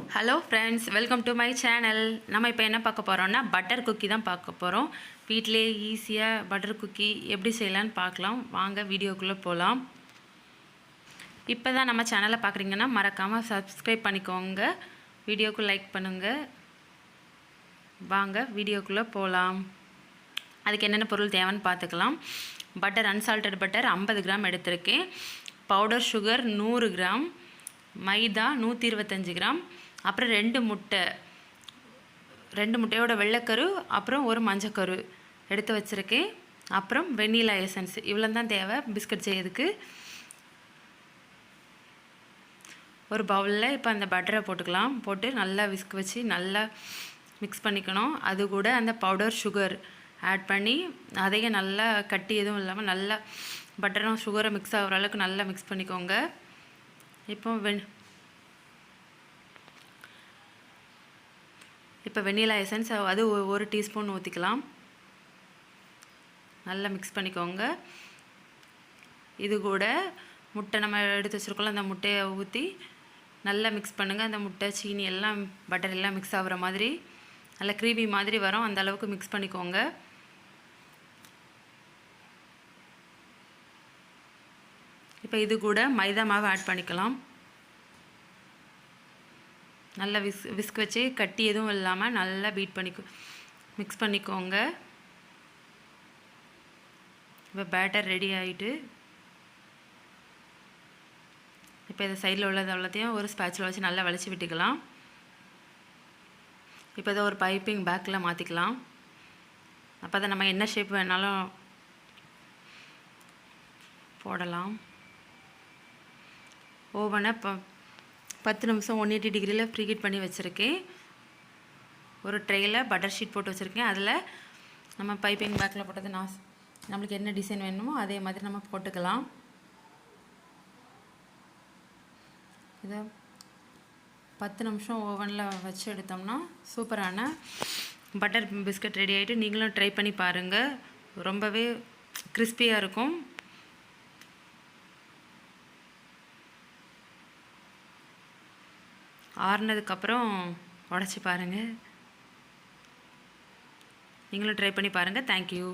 Hello friends, welcome to my channel. நம்ம இப்போ என்ன பார்க்க போகிறோம்னா பட்டர் குக்கி தான் பார்க்க போகிறோம். வீட்டிலே ஈஸியாக பட்டர் குக்கி எப்படி செய்யலான்னு பார்க்கலாம். வாங்க வீடியோக்குள்ளே போகலாம். இப்போ தான் நம்ம சேனலை பார்க்குறீங்கன்னா மறக்காமல் சப்ஸ்கிரைப் பண்ணிக்கோங்க, வீடியோக்கு லைக் பண்ணுங்கள். வாங்க வீடியோக்குள்ளே போகலாம். அதுக்கு என்னென்ன பொருள் தேவைன்னு பார்த்துக்கலாம். பட்டர், அன்சால்டட் பட்டர் 50 கிராம் எடுத்திருக்கேன். பவுடர் சுகர் 100 கிராம், மைதா 125 கிராம், அப்புறம் 2 முட்டை, 2 முட்டையோட வெள்ளைக்கரு, அப்புறம் ஒரு மஞ்சக்கரு எடுத்து வச்சுருக்கேன். அப்புறம் வெண்ணிலா எசன்ஸ், இவ்வளோ தான் தேவை பிஸ்கட் செய்யறதுக்கு. ஒரு பவுலில் இப்போ அந்த பட்டரை போட்டுக்கலாம். போட்டு நல்லா விஸ்க் வச்சு நல்லா மிக்ஸ் பண்ணிக்கணும். அது கூட அந்த பவுடர் சுகர் ஆட் பண்ணி அதையும் நல்லா கட்டி எதுவும் இல்லாமல் நல்லா பட்டரும் சுகரை மிக்ஸ் ஆகிற அளவுக்கு நல்லா மிக்ஸ் பண்ணிக்கோங்க. இப்போ வெண்ணிலா எசன்ஸ் அது 1 டீஸ்பூன் ஊற்றிக்கலாம். நல்லா மிக்ஸ் பண்ணிக்கோங்க. இது கூட முட்டை நம்ம எடுத்து வச்சுருக்கோம்ல, அந்த முட்டையை ஊற்றி நல்லா மிக்ஸ் பண்ணுங்கள். அந்த முட்டை, சீனி எல்லாம் பட்டர் எல்லாம் மிக்ஸ் ஆகிற மாதிரி நல்லா க்ரீமி மாதிரி வரும், அந்த அளவுக்கு மிக்ஸ் பண்ணிக்கோங்க. இப்போ இது கூட மைதா மாவு ஆட் பண்ணிக்கலாம். நல்லா விஸ்க் வச்சு கட்டி எதுவும் இல்லாமல் நல்லா மிக்ஸ் பண்ணிக்கோங்க. இப்போ பேட்டர் ரெடி ஆகிட்டு, இப்போ இதை சைடில் உள்ளது எல்லாத்தையும் ஒரு ஸ்பேட்சில் வச்சு நல்லா வளைச்சி விட்டுக்கலாம். இப்போ இதை ஒரு பைப்பிங் பேக்கில் மாற்றிக்கலாம். அப்போ அதை நம்ம என்ன ஷேப் வேணாலும் போடலாம். ஓவனை 10 நிமிஷம் 180 டிகிரியில் ப்ரீஹீட் பண்ணி வச்சுருக்கேன். ஒரு ட்ரேயில் பட்டர் ஷீட் போட்டு வச்சுருக்கேன். அதில் நம்ம பைப்பிங் பேக்கில் போட்டது நம்மளுக்கு என்ன டிசைன் வேணுமோ அதே மாதிரி நம்ம போட்டுக்கலாம். இதை 10 நிமிஷம் ஓவனில் வச்சு எடுத்தோம்னா சூப்பரான பட்டர் பிஸ்கட் ரெடி ஆகிட்டு, நீங்களும் ட்ரை பண்ணி பாருங்கள். ரொம்பவே கிறிஸ்பியாக இருக்கும். ஆறுனதுக்கப்புறம் உடச்சி பாருங்கள். நீங்களும் ட்ரை பண்ணி பாருங்கள். தேங்க்யூ.